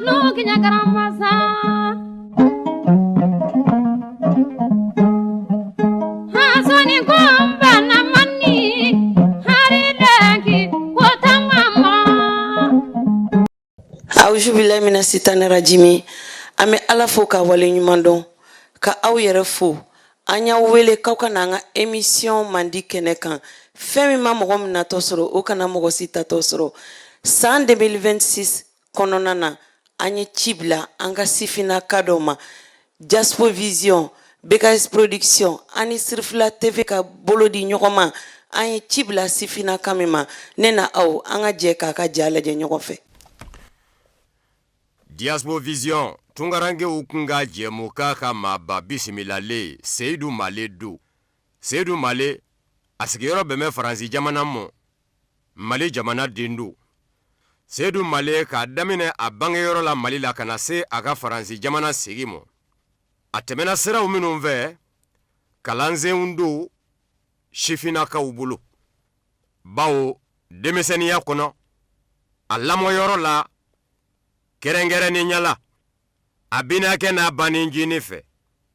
Nukinya karamasa. Hasani komba na mani. Haridaki kotamama. Auzu billahi mina sitani rajimi. Ame ala fo ka wale ɲuman dɔn ka aw yɛrɛ fo an y'aw wele k'aw ka n'an ka émission mandi kɛnɛ kan fɛn min ma mɔgɔ min natɔ sɔrɔ o kana mɔgɔ si tatɔ sɔrɔ san 2026 kɔnɔna na an ye ci bila an ka sifinnaka dɔ ma Jaspo Vision, BKS Production ani Sirifila TV ka bolo di ɲɔgɔn ma an ye ci bila sifinnaka min ma ne na aw an ka jɛ k'a ka ja lajɛ ɲɔgɔn fɛ. Jaspo Vision tungarange ukunga jemuka kama bisimilale Seydou Male do. Seydou Male asigiyɔrɔ bɛmɛ Faransi jamana mo Mali jamana dendo. Seydou Male ka daminɛ a bangeyɔrɔ la Mali la kana se a ka Faransi jamana segi mo. A tɛmɛna siraw minnu fɛ kalansenw do sifinnakaw bolo. Bawo denmisɛnniya kɔnɔ a lamɔyɔrɔ la kɛrɛnkɛrɛnnen ɲala a bina kɛ n'a bannen jini fɛ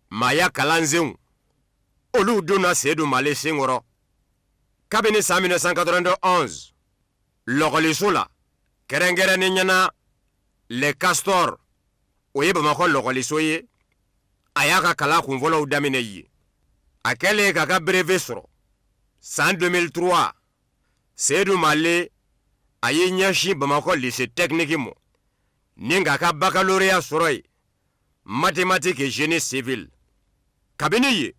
maaya kalansenw olu donna Seydou Male senkɔrɔ kabini san 1991 lɔgɔliso la kɛrɛnkɛrɛnnen ɲana Le Castor o ye Bamakɔ lɔgɔliso ye a y'a ka kalan kunfɔlɔw daminɛ ye a kɛlen k'a ka brevet sɔrɔ san 2003 Seydou Male a ye ɲɛsin Bamakɔ lycée technique mo ni k'a ka baccalauréat sɔrɔ ye mathématique et génie civil kabini ye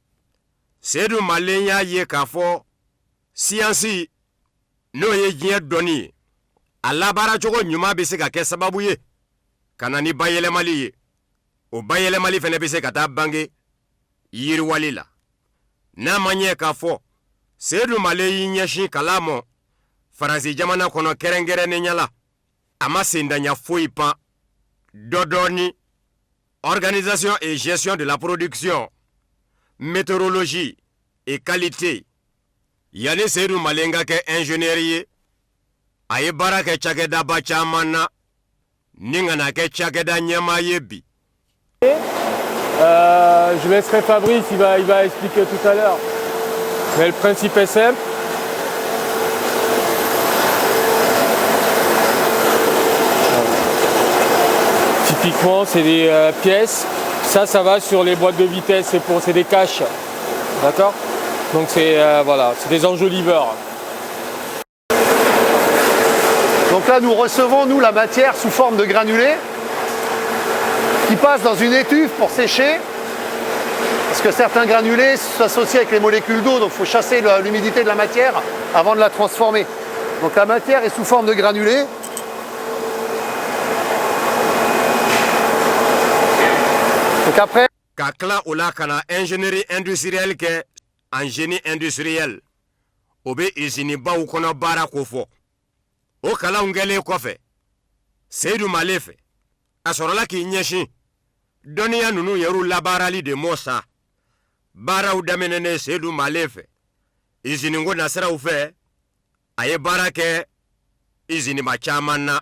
Seydou Male y'a ye k'a fɔ siyansi n'o ye diɲɛ dɔnni ye a labaara cogo ɲuman bɛ se ka kɛ sababu ye ka na ni bayɛlɛmali ye o bayɛlɛmali fana bɛ se ka taa bange yiriwali la n'a ma ɲɛ k'a fɔ Seydou Male y'i ɲɛsin kalan mɔ Faransi jamana kɔnɔ kɛrɛnkɛrɛnnen ɲala a ma sendaɲa foyi pan dɔdɔɔni organisation et gestion de la production météorologie et qualité yani Seydou Male nga kɛ ingénieur ye a ye baara kɛ cakɛdaba caman na ni ka na kɛ cakɛda ɲɛmaa ye bi. Je laisserai Fabrice, il va expliquer tout à l'heure. Mais le principe est simple. Typiquement, c'est des pièces. Ça va sur les boîtes de vitesse. C'est des caches. D'accord? Donc voilà, c'est des enjoliveurs. Donc là, nous recevons, la matière sous forme de granulés qui passe dans une étuve pour sécher. Parce que certains granulés s'associent avec les molécules d'eau, donc il faut chasser l'humidité de la matière avant de la transformer. Donc la matière est sous forme de granulés. Donc après... Kakla ola kana ingénierie industrielle ke en génie industriel. Obe izini ba ukona bara kofo. O kala ungele kofe. Seydou Male fe. Asorola ki nyeshi. Doniya nunu yeru labarali de Mosa. Bara udamenene Seydou Male fe. Izini ngo nasira ufe. Aye bara ke izini machamana.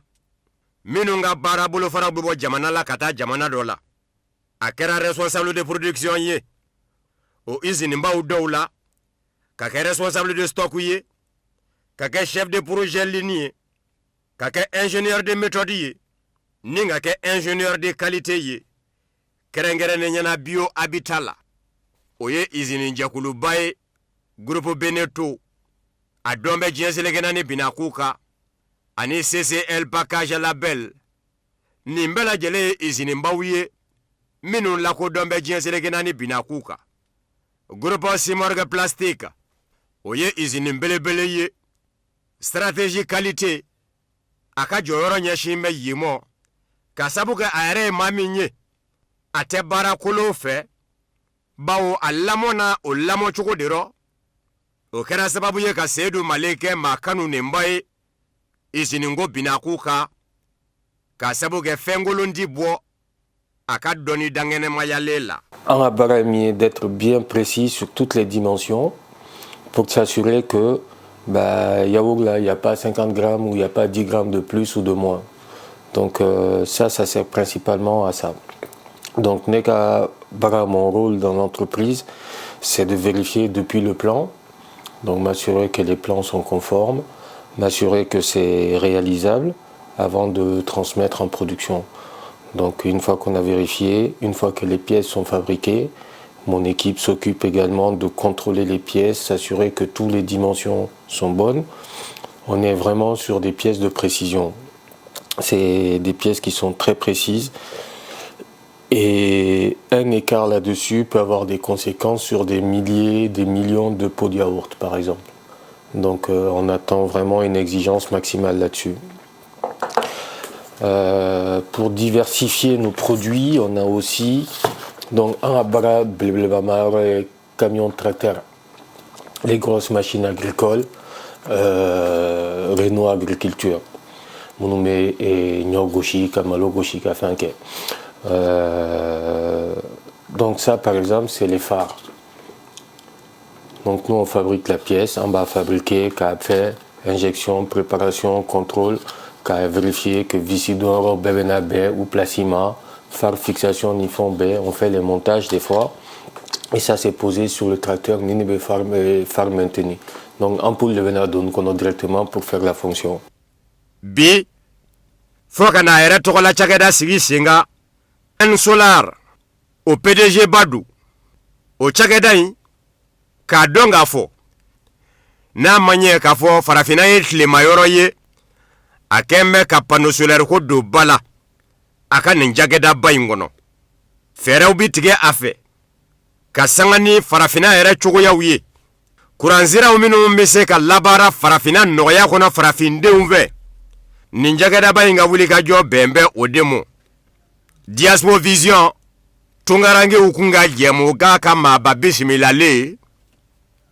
Minunga bara bulu fara bubo jamana la kata jamana dola. A kɛra responsable de production ye o usine mbaw dɔw la ka kɛ responsable de stock ye ka kɛ chef de projet ligne ye ka kɛ ingénieur de méthode ye ni ka kɛ ingénieur de qualité ye kɛrɛnkɛrɛnnen ɲɛna bio habitat la o ye usine jɛkuluba ye groupe Beneteau a dɔn bɛ diɲɛ selekɛnɛ ni binaku kan ani CCL package label nin bɛɛ lajɛlen ye usine mbaw ye minnu lakodɔn bɛ diɲɛ selekɛnɛ ni binaku kan groupe Simorgue plastique o ye usine belebele ye stratégie qualité a ka jɔyɔrɔ ɲɛsin bɛ yen mɔ ka sabu kɛ a yɛrɛ ye maa min ye a tɛ baara kolon fɛ bawo a lamɔ na o lamɔ cogo de rɔ o kɛra sababu ye ka Seydou Male kɛ maa kanunenba ye usine ko binaku kan ka sabu kɛ fɛnkolon di bɔ a ka dɔnni dangɛnɛmayalen la. On a besoin d'être bien précis sur toutes les dimensions pour s'assurer que yaourt là, il n'y a pas 50 grammes ou il n'y a pas 10 grammes de plus ou de moins. Donc ça sert principalement à ça. Donc mon rôle dans l'entreprise, c'est de vérifier depuis le plan, donc m'assurer que les plans sont conformes, m'assurer que c'est réalisable avant de transmettre en production. Donc une fois qu'on a vérifié, une fois que les pièces sont fabriquées, mon équipe s'occupe également de contrôler les pièces, s'assurer que toutes les dimensions sont bonnes. On est vraiment sur des pièces de précision. C'est des pièces qui sont très précises. Et un écart là-dessus peut avoir des conséquences sur des milliers, des millions de pots de yaourt, par exemple. Donc on attend vraiment une exigence maximale là-dessus. Pour diversifier nos produits, on a aussi donc un abra, camion tracteur, les grosses machines agricoles, Renault Agriculture. Monume et Nyogoshi, Kamalo Goshi, Kafanke. Donc ça par exemple c'est les phares. Donc nous on fabrique la pièce, on va fabriquer, fait injection, préparation, contrôle, vérifier que Visidoro, Bebenabe ou Placima, phare fixation, Nifon B, on fait les montages des fois. Et ça c'est posé sur le tracteur Ninibe phare maintenu. Donc ampoule de Benadon qu'on a directement pour faire la fonction. Bi fo kana yɛrɛ tɔgɔla cakɛda sigi sen kan N Solar o PDG Badou o cakɛda in k'a dɔn k'a fɔ n'a ma ɲɛ k'a fɔ farafina ye tilema yɔrɔ ye a kɛn bɛ ka panneau solaire ko don ba la a ka nin cakɛdaba in kɔnɔ fɛɛrɛw bi tigɛ a fɛ ka sanga ni farafina yɛrɛ cogoyaw ye kuransiraw minnu bɛ se ka labaara farafina nɔgɔya kɔnɔ farafindenw fɛ nin cakɛdaba in ka wuli ka jɔ bɛn bɛ o de ma Diaspora Vision tungarangew kun ka jɛmu k'a ka maaba bisimilalen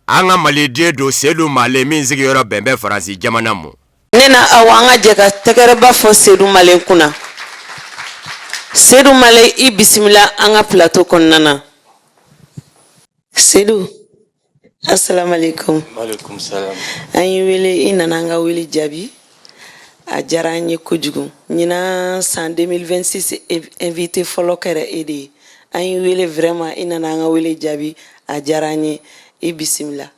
an ka maliden don Seydou Male min sigiyɔrɔ bɛn bɛ Faransi jamana ma. Ne na aw an ka jɛ ka tɛgɛrɛba fɔ Seydou Male kunna. Seydou Male i bisimila an ka plateau kɔnɔna na. Seydou, assalamu alaikum. Maaleykum salam. An y'i wele i nana an ka wele jaabi. A diyara an ye kojugu. Ɲinan san 2026 invité fɔlɔ kɛra e de ye. An y'i wele vraiment i nana an ka wele jaabi. A diyara an ye. I bisimila.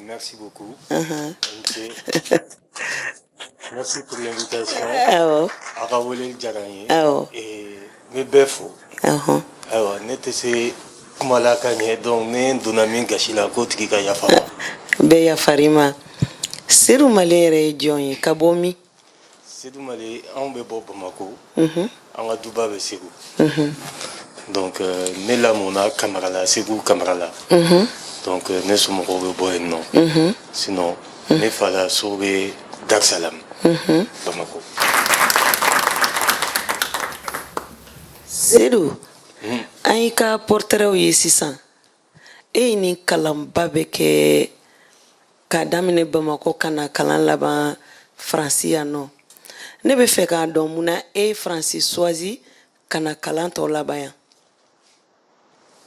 Merci beaucoup. Merci pour l'invitation. Awɔ. A ka wele diyara an ye. Awɔ. N bɛ bɛɛ fo. Ayiwa ne tɛ se kuma la ka ɲɛ donc ne donna min gasi la k'o tigi ka yafa ma. Bɛɛ yafar'i ma. Seydou Male yɛrɛ ye jɔn ye ka bɔ min? Seydou Male anw bɛ bɔ Bamako. An ka duba bɛ Segu. Donc ne lamɔna Camara la Segu Camara la. Donc ne somɔgɔw bɛ bɔ yen nɔ. Sinon ne fa so bɛ Dar es Salaam. Bamako. Seydou, an y'i ka portrait ye sisan. E ye nin kalanba bɛ kɛ k'a daminɛ Bamako ka na kalan laban Faransi yan nɔ. Ne bɛ fɛ k'a dɔn mun na e ye Faransi choisi ka na kalan tɔ laban yan.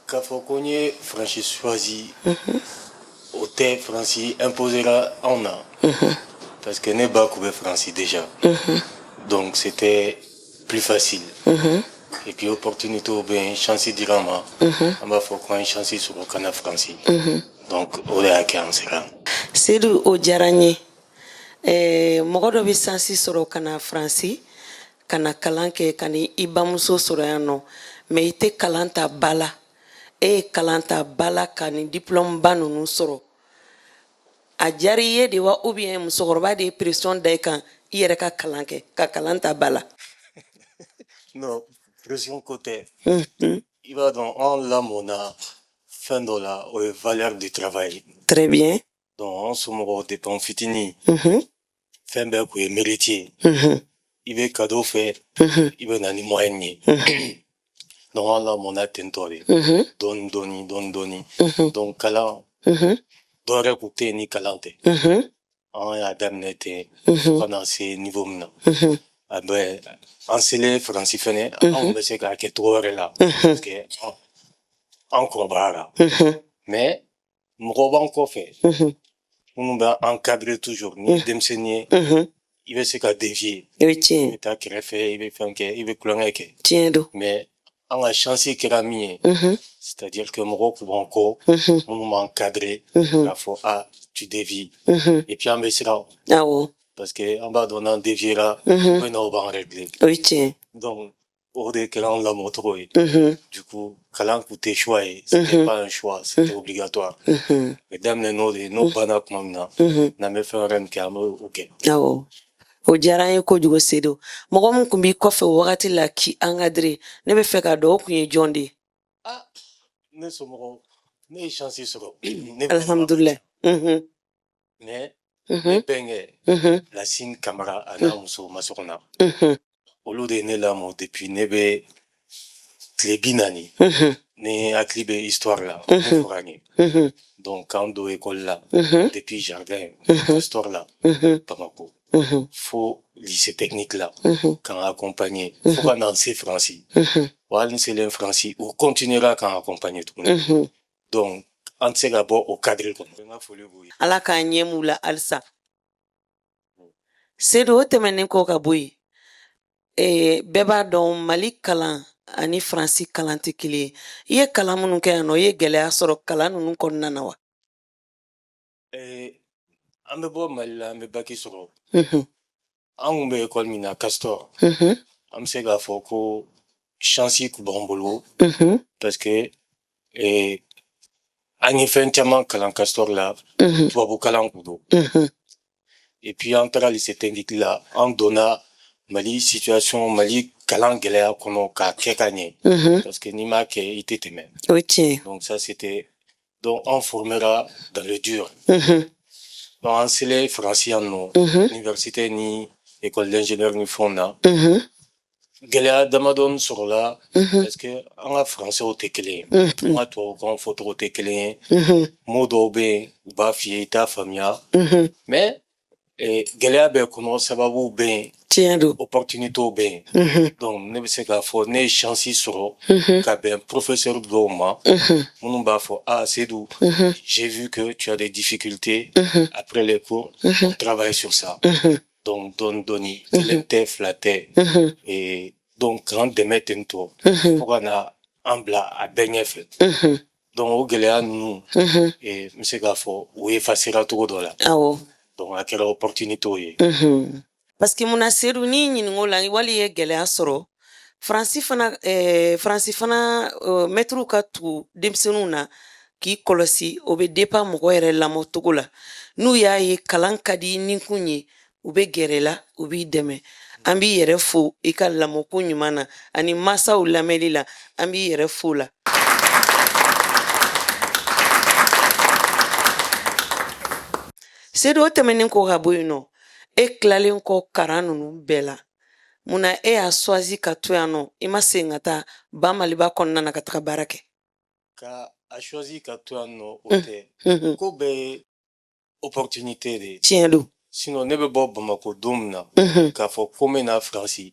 K'a fɔ ko n ye Faransi choisi o tɛ Faransi imposera anw na. Parce que ne ba kun bɛ Faransi déjà. Donc c'était plus facile. Et puis opportunité bɛ yen chance dira n ma. An b'a fɔ ko an ye chance sɔrɔ ka na Faransi. Donc o de y'a kɛ an sera. Seydou, o diyara n ye. Mɔgɔ dɔ bɛ sansi sɔrɔ ka na Faransi ka na kalan kɛ ka ni i bamuso sɔrɔ yan nɔ mais i tɛ kalan ta ba la. E ye kalan ta ba la ka ni diplôme ba ninnu sɔrɔ. A diyara i ye de wa ou bien musokɔrɔba de ye pression da i kan i yɛrɛ ka kalan kɛ ka kalan ta ba la? Non, pression ko tɛ. I b'a dɔn an lamɔna fɛn dɔ la o ye valeur du travail. Très bien. Donc an somɔgɔw depuis an fitinin fɛn bɛɛ kun ye méritier. I bɛ cadeau fɛ i bɛ na ni moyen ye. Donc an lamɔna ten tɔ de dɔɔni dɔɔni dɔɔni dɔɔni. Donc kalan dɔ wɛrɛ kun tɛ yen ni kalan tɛ. An y'a daminɛ ten fo ka na se niveau min na. A bɛ an selen Faransi fɛnɛ anw bɛ se k'a kɛ cogo wɛrɛ la. Parce que an kɔrɔbayara. Mais mɔgɔw b'an kɔfɛ minnu bɛ encadrer toujours ni denmisɛnnin ye i bɛ se ka dévier o ye i tiɲɛ bɛ taa kɛrɛfɛ i bɛ fɛn kɛ i bɛ kulonkɛ kɛ tiɲɛ don mais an ka chance kɛra min ye c'est à dire que mɔgɔw kun b'an kɔ minnu b'an cadrer k'a fɔ tu dévies et puis an bɛ siran awɔ parce que an b'a dɔn n'an déviera u bɛ na u b'an régler o ye tiɲɛ donc o de kɛra an lamɔcogo ye du coup kalan kun tɛ choix ye c'était pas un choix c'était obligatoire mais daminɛ n'o de ye n'o banna tuma min na n'an bɛ fɛn wɛrɛ min kɛ an bɛ o kɛ awɔ o diyara an ye kojugu Sedu mɔgɔ min kun b'i kɔfɛ o wagati la k'i encadrer ne bɛ fɛ ka dɔn o kun ye jɔn de ye ne somɔgɔw ne ye chance sɔrɔ ne alhamdulilayi mais ne bɛnkɛ Lasine Camara a n'a muso Masɔkɔna olu de ye ne lamɔ depuis ne bɛ tile 40 ne hakili bɛ histoire la ne fɔra n ye donc k'an don école la depuis jardin histoire la Bamako fo lycée technique la k'an accompagner fo ka n'an se Faransi wa hali n selen Faransi o continuera k'an accompagner tuguni donc an tɛ se ka bɔ o cadre kɔnɔ n ka foli b'u ye ala k'a ɲɛ m'u la halisa Sedu o tɛmɛnen kɔ ka bɔ yen bɛɛ b'a dɔn Mali kalan ani Faransi kalan tɛ kelen ye i ye kalan minnu kɛ yan nɔ i ye gɛlɛya sɔrɔ kalan ninnu kɔnɔna na wa an bɛ bɔ Mali la an bɛ baki sɔrɔ an kun bɛ école min na Castor an bɛ se k'a fɔ ko chance kun b'an bolo parce que an ye fɛn caman kalan Castor la tubabu kalan kun don et puis an taara lycée technique la an donna Mali situation Mali kalan gɛlɛya kɔnɔ k'a kɛ ka ɲɛ parce que n'i m'a kɛ i tɛ tɛmɛ o ye tiɲɛ donc ça c'était donc on formera dans le dur donc an selen Faransi yan nɔ université ni école d'ingénieur ni fɛnw na gɛlɛya damadɔni sɔrɔla parce que an ka français tɛ kelen ye an ka tubabukan fɔcogo tɛ kelen ye mot dɔw bɛ yen u b'a f'i ye i t'a faamuya mais gɛlɛya bɛ kɔnɔ sababu bɛ yen tiɲɛ don opportunités bɛ yen donc ne bɛ se k'a fɔ ne ye chance sɔrɔ ka bɛn professeur dɔw ma minnu b'a fɔ Seydou j'ai vu que tu as des difficultés après les cours on travaille sur ça donc dɔɔni kelen tɛ fila tɛ et donc k'an dɛmɛ ten tɔ fo ka na an bila a bɛɛ ɲɛfɛ donc o gɛlɛya ninnu n bɛ se k'a fɔ o effacera cogo dɔ la awɔ donc a kɛra opportunités ye parce que munna Sedu n'i ɲininka o la wali ye gɛlɛya sɔrɔ Faransi fana mɛtiriw ka tugu denmisɛnninw na k'i kɔlɔsi o bɛ dépend mɔgɔ yɛrɛ lamɔcogo la n'u y'a ye kalan ka di ninkun ye u bɛ gɛrɛ i la u b'i dɛmɛ an b'i yɛrɛ fo i ka lamɔko ɲuman na ani masaw lamɛnli la an b'i yɛrɛ fo la Sedu o tɛmɛnen kɔ ka bɔ yen nɔ e tilalen kɔ kalan ninnu bɛɛ la munna e y'a choisi ka to yan nɔ i ma segin ka taa ba Maliba kɔnɔna na ka taga baara kɛ ka a choisi ka to yan nɔ o tɛ ko bɛɛ ye opportunité de ye tiɲɛ don sinon ne bɛ bɔ Bamako don min na k'a fɔ ko n bɛ na Faransi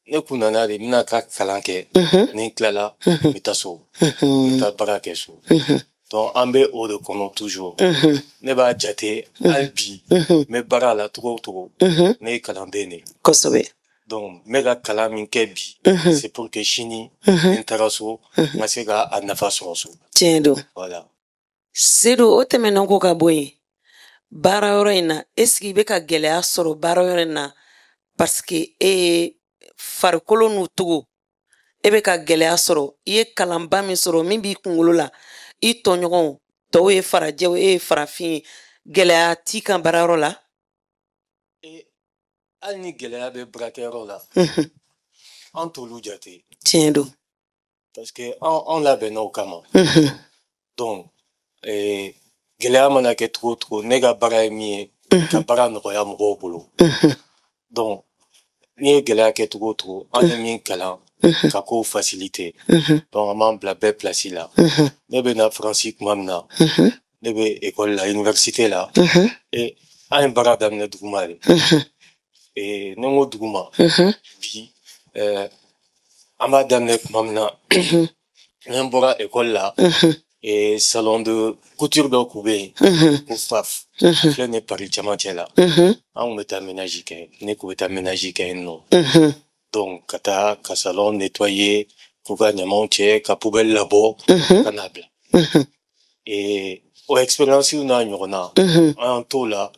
ne kun nana de n bɛna ka kalan kɛ ni n tilala n bɛ taa so n bɛ taa baara kɛ so donc an bɛ o de kɔnɔ toujours ne b'a jate hali bi n bɛ baara la cogo o cogo ne ye kalanden de ye kosɛbɛ donc n bɛ ka kalan min kɛ bi c'est pour que sini ni n taara so n ka se ka a nafa sɔrɔ so tiɲɛ don voilà Sedu o tɛmɛnen kɔ ka bɔ yen baara yɔrɔ in na est-ce que i bɛ ka gɛlɛya sɔrɔ baara yɔrɔ in na parce que e ye farikolo n'u togo e bɛ ka gɛlɛya sɔrɔ i ye kalanba min sɔrɔ min b'i kunkolo la i tɔɲɔgɔnw tɔw ye farajɛw e ye farafin ye gɛlɛya t'i kan baarayɔrɔ la hali ni gɛlɛya bɛ baarakɛyɔrɔ la an t'olu jate tiɲɛ don parce que an labɛnna o kama donc gɛlɛya mana kɛ cogo o cogo ne ka baara ye min ye ka baara nɔgɔya mɔgɔw bolo donc n'i ye gɛlɛya kɛ cogo o cogo an ye min kalan ka kow facilité donc an b'an bila bɛɛ place la ne bɛ na Faransi tuma min na ne bɛ école la université la et an ye baara daminɛ duguma de ni n ko duguma bi an b'a daminɛ tuma min na ni n bɔra école la et salon de couture dɔ kun bɛ yen ko faf filɛ ne Paris cɛmancɛ la an kun bɛ taa ménage kɛ ne kun bɛ taa ménage kɛ yen nɔ donc ka taa ka salon nettoyer k'u ka ɲamanw cɛ ka poubelle labɔ ka n'a bila et o expérience n'a ɲɔgɔnna an y'an t'o la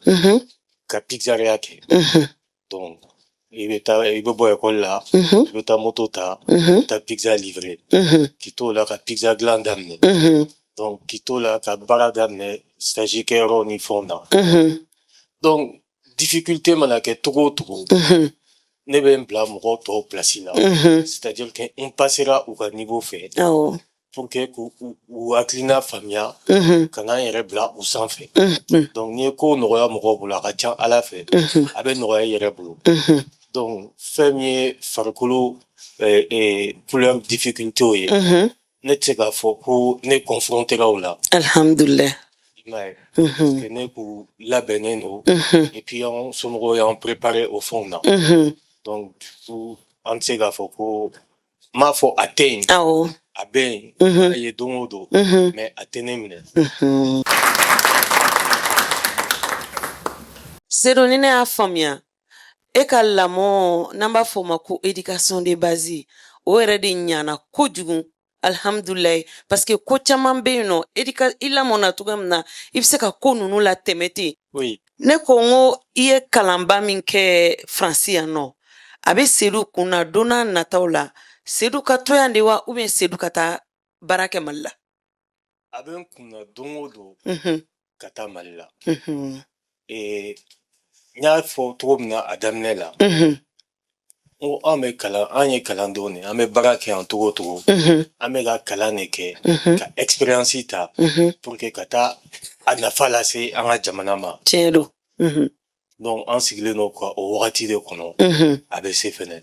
ka pizzeria kɛ donc i bɛ bɔ école la i bɛ taa moto ta i bɛ taa pizza livrer k'i t'o la ka pizza dilan daminɛ donc k'i t'o la ka baara daminɛ stage kɛyɔrɔ ni fɛnw na donc difficulté mana kɛ togo o togo ne bɛ n bila mɔgɔw tɔw place la c'est-à-dire que n passera u ka niveau fɛ pour que k'u hakilina faamuya ka n'an yɛrɛ bila u sanfɛ donc n'i ye ko nɔgɔya mɔgɔw bolo a ka ca ala fɛ a bɛ nɔgɔya i yɛrɛ bolo donc fɛn min ye farikolo couleur difficulté o ye ne tɛ se k'a fɔ ko ne confrontera o la alhamdulillah i m'a ye parce que ne k'u labɛnnen don et puis an somɔgɔw y'an préparé o fɛnw na donc du coup an tɛ se k'a fɔ ko n m'a fɔ a tɛ yen a bɛ yen a ye don o don mais a tɛ ne minɛ Seydou ni ne y'a faamuya e ka lamɔ n'an b'a fɔ o ma ko éducation de base o yɛrɛ de ɲana kojugu alhamdulilayi parce que ko caman bɛ yen nɔ i lamɔna cogoya min na i bɛ se ka ko ninnu la tɛmɛ ten ne ko n ko i ye kalanba min kɛ faransi yan nɔ a bɛ Seydou kun na don n'a nataw la Seydou ka to yan de wa ou bien Seydou ka taa baara kɛ Mali la a bɛ n kun na don o don ka taa Mali la n y'a fɔ cogo min na a daminɛ la n ko an ye kalandenw de an bɛ baara kɛ yan togo o togo an bɛ ka kalan de kɛ ka expérience ta pour que ka taa a nafa lase an ka jamana ma tiɲɛ don donc an sigilen don ka o wagati de kɔnɔ a bɛ se fɛnɛ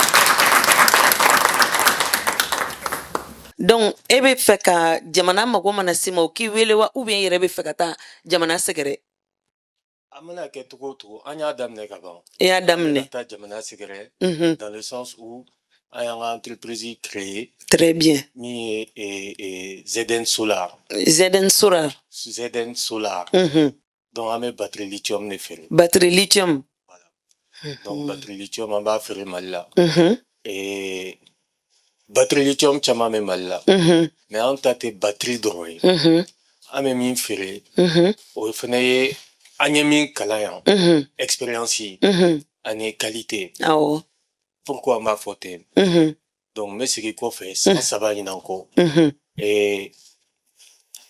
donc e bɛ fɛ ka jamana mago mana se ma o k'i wele wa ou bien i yɛrɛ bɛ fɛ ka taa jamana sɛgɛrɛ a mana kɛ togo o togo an y'a daminɛ ka ban i y'a daminɛ ka taa jamana sɛgɛrɛ dans le sens où an y'an ka entreprise créer très bien min ye ZN Solar donc an bɛ batterie lithium de feere batterie lithium voilà donc batterie lithium an b'a feere Mali la batterie lithium caman bɛ Mali la mais an ta tɛ batterie dɔrɔn ye an bɛ min feere o fana ye an ye min kalan yan expérience ani qualité pourquoi an b'a fɔ ten donc n bɛ segin kɔfɛ san 3 ɲinan kɔ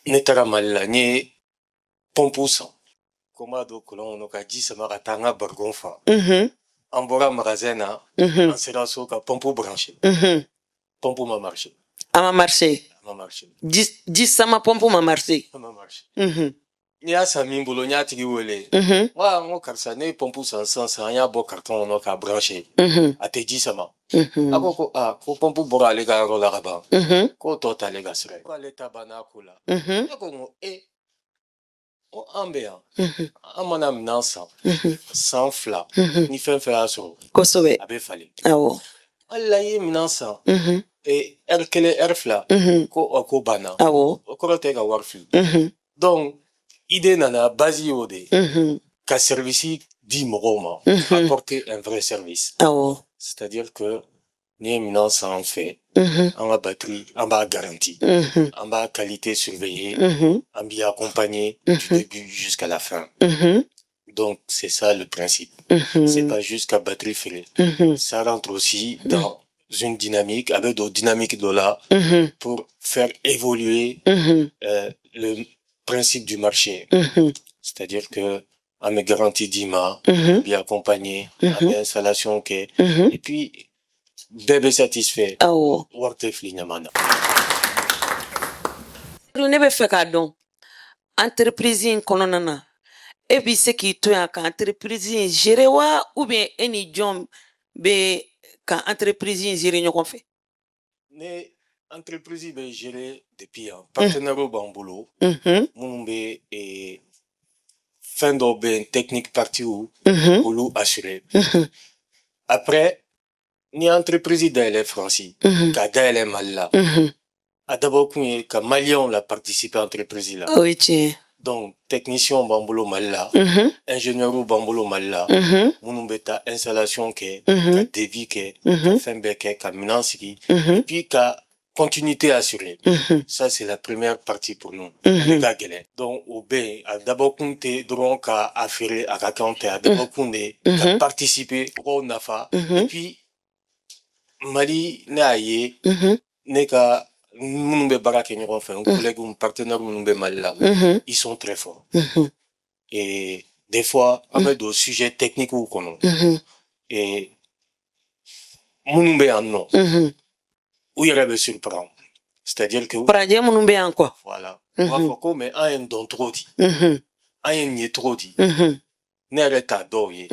ne taara Mali la n ye pɔnpu san ko n b'a don kɔlɔn kɔnɔ ka ji sama ka taa n ka barigon fa an bɔra magasin na an sera so ka pɔnpu branché pɔnpu ma marché a ma marché ji sama pɔnpu ma marché n'i y'a san min bolo n y'a tigi wele wa n ko karisa ne ye pɔnpu san sisan an y'a bɔ carton kɔnɔ k'a branché a tɛ ji sama a ko ko pɔnpu bɔra ale ka yɔrɔ la ka ban k'o tɔ t'ale ka sira ye k'ale ta banna ko la ne ko n ko an bɛ yan an mana minɛn san 2 ni fɛn fɛn y'a sɔrɔ kosɛbɛ a bɛ falen hali la i ye minɛn san heure 1 heure 2 ko banna o kɔrɔ tɛ ka wari fili donc idée nana base y'o de ka service di mɔgɔw ma apporter un vrai service c'est-à-dire que n'i ye minɛn san an fɛ an ka batterie an b'a garantie an b'a qualité surveiller an b'i accompagner du début jusqu'à la fin donc c'est ça le principe c'est pas juste ka batterie feere ça rentre aussi dans une dynamique avec d'autres dynamiques de là pour faire évoluer le principe du marché c'est-à-dire que on me garantit d'IMA bien accompagné bien installation ok et puis bébé satisfait wari tɛ fili ɲama na ne bɛ fɛ k'a dɔn entreprise in kɔnɔna na e b'i se k'i to yan ka entreprise in gérer wa ou bien e ni jɔn bɛ ka entreprise in gérer ɲɔgɔn fɛ ne entreprise bɛ gérer depuis yan partenaires b'an bolo minnu bɛ fɛn dɔw bɛ yen technique partie olu assurer après ni entreprise dayɛlɛ Faransi ka dayɛlɛ Mali la a d'abord que Maliens la participé à l'entreprise là. Oui, tiens. Donc, technicien Bambolo Malila, ingénieur Bambolo Malila, Mounumbeta installation ke, ka devis ke, ka fembe ke, ka minansiki, et puis ka continuité assurée. Ça, c'est la première partie pour nous. Les gars, donc, au B, d'abord qu'on te drôle qu'à affairer à raconter, d'abord qu'on est, qu'à participer au NAFA, et puis, Mali n'a yé, n'est qu'à, nous be barake ñoxon fe collègue ou partenaire nous be mal là ils sont très forts et des fois on met des sujets techniques ou kono et nous be en non où il rebe surprendre c'est-à-dire que praje nous be en quoi voilà on va faire comme un don trop dit un ni trop dit ne ta doye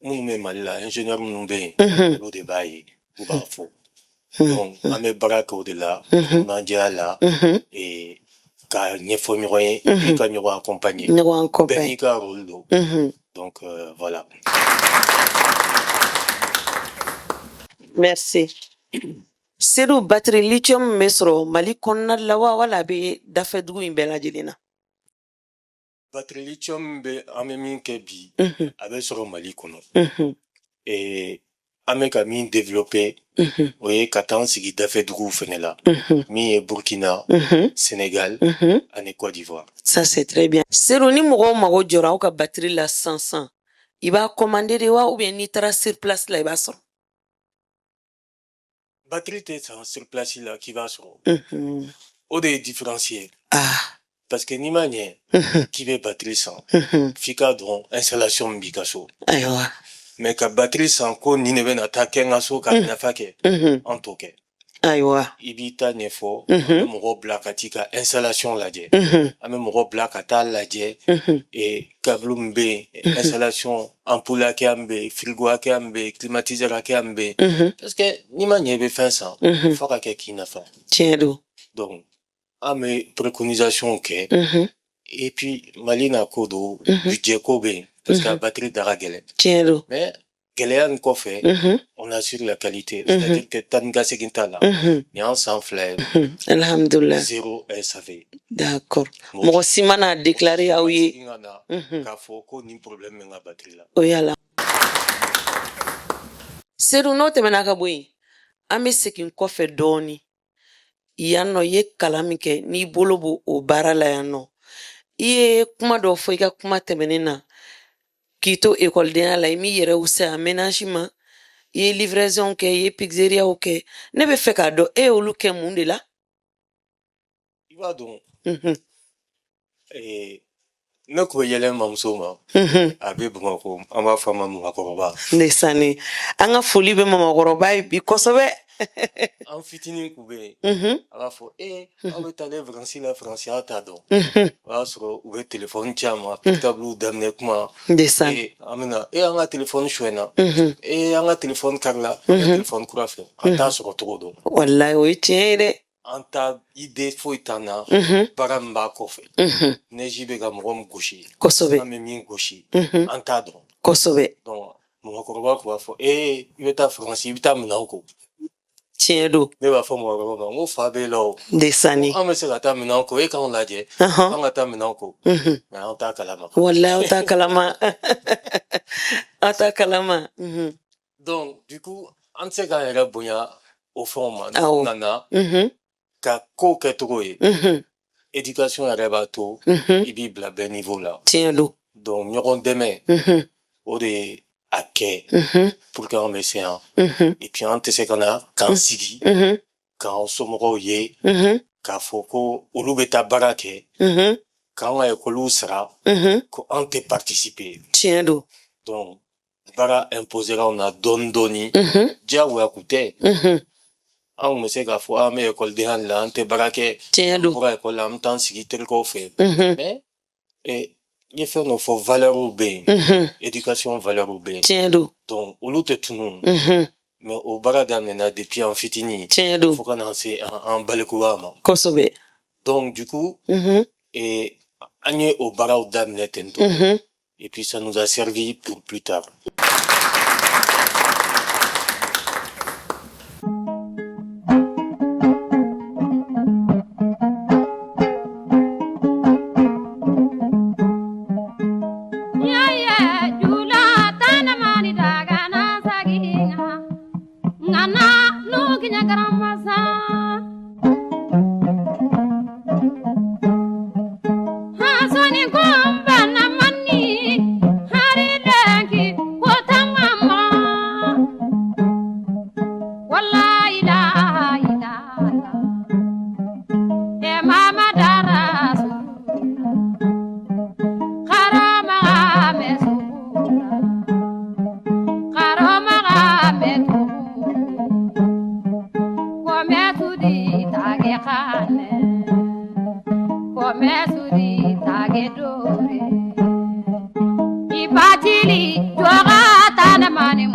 nous be mal là ingénieur nous be au débat ou pas faux. Donc, on met baraka au-delà, on a dit là, et quand il faut mieux, et quand il y aura accompagné. Donc, voilà. Merci. Seydou batterie lithium mesro Mali konna lawa wala be dafedgu imbela jelina. Batterie lithium be amemi kebi, avec sur Mali kono. Et Amérique mi développé, oui, qu'attend ce qui fait du gouffre là. Mi Burkina, Sénégal, en Côte d'Ivoire. Ça c'est très bien. Seroni mogo mago jora ou ka batterie la 500. Il va commander de wa ou bien ni tara sur place là il va sur. Batterie t'es sur place là qui va sur. Au des différencier. Ah. Parce que ni manière qui veut batterie sans. Fika donc installation mbikaso. Aywa. Mais ka batterie sans ko ni ne ben attaquer ngaso ka na fake en toke aywa ibita nefo mo ro black atika installation la je ame mo ro black ata la je et kablumbe installation ampoule ke ambe frigo ke ambe climatiseur ke ambe parce que ni manye be fin ça faut ka ki na fa tiens donc ame préconisation ke et puis malina kodo budget ko be parce que la batterie d'ara gele. Tiens, mais gele en fait, on assure la qualité. C'est-à-dire que tanga seginta là, mais en sans flemme. Alhamdulillah. Zéro SAV. D'accord. Mon simana a déclaré à oui. Qu'il faut qu'on ait un problème avec la batterie là. Oui alors. C'est une autre menagaboui. Ame sekin kofe doni. Yano ye kalamike ni bolobo o barala yano. Iye kuma do foika kuma temenena. Kito école de la mi yere ou se aménagement ye livraison ke ye pizzeria ou ke ne be fait cadeau e olu ke monde là il va donc et ne ko yele mamso ma abi bon ko ama fama mu akoroba nesani anga foli be mama koroba bi kosobe en fitinin kube ala fo on va aller brancher la francia ta do wa so ou téléphone chama portable damne kuma desani amena anga téléphone chouena anga téléphone karla téléphone kurafe ata so to do wallahi o tiere anta idée foitana paramba kofe nejibe ga mrom goshi kosobe amemi goshi anta do kosobe donc mo koroba ko fo yeta francia yita munako tiens do ne va faire mon fabe lo desani on me se gata maintenant ko quand on l'a dit on gata maintenant ko mais on ta kalama wallahi on ta kalama ata kalama donc du coup on se ga era bonya au fond nana ka ko ke troye éducation era bato ibi bla ben niveau là tiens do donc nyoron demain au deake pour qu'on me séant et puis on te sait qu'on a quand sigi quand somoro ye ka foko ulubeta barake quand on a école sera qu'on on te participer tiens do donc bara imposera on a doni dia ou écouter on me sait qu'à fois mais école de han là on te barake tiens do pour école là on t'en sigi tel qu'on fait mais et il faut nos faut valeur ou bien éducation valeur ou bien tiens do donc au lieu de tout nous mais au baradan on a depuis en fitini tiens do faut qu'on en sait en balekouama kosobe donc du coup et agné au barao dam netento et puis ça nous a servi pour plus tard. kinya garamasa ha soni komba na manni hari lenki kotamama wallahi la ilaha e mama darasu karama mesu karama mesu komesudi tage khane komesudi tage dore ibatili joga tanamani